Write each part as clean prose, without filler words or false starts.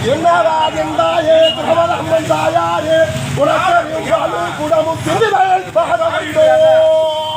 என்னதாயே திருமணம் தாயாரே உனக்கு குடமும் திருநல் பாட வந்தோம்.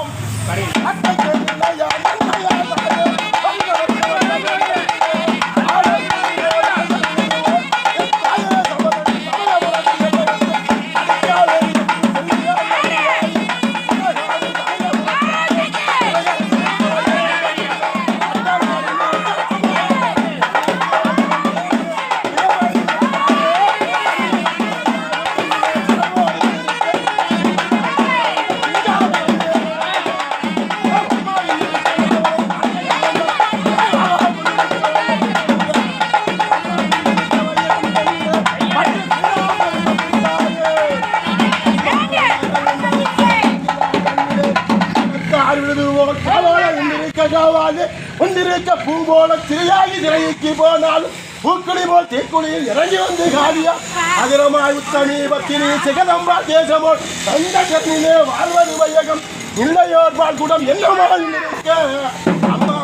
ஒன்றிருக்க பூ போல திரையாகி திரைக்கு போனாலும் பூக்குழி போல் தீக்குழியில் இறங்கி வந்து காலியா அகிரமாய் உத்தமி பத்தினி சிகதம்பா தேசமோ தந்த கண்ணிலே வாழ்வது வையகம் இல்லையோர் பால்குடம் என்னமாய் இருக்க அம்மா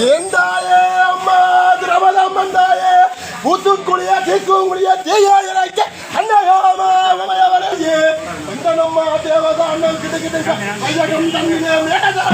ஏந்தாயே அம்மா திரவதம் வந்தாயே ஊத்துக்குழிய தீக்குங்குழிய தீயாயிராய்க்க அன்னகாமா தேவதா அண்ணன் கிட்ட கிட்ட ஐயகம் தன்னிலே மேடதா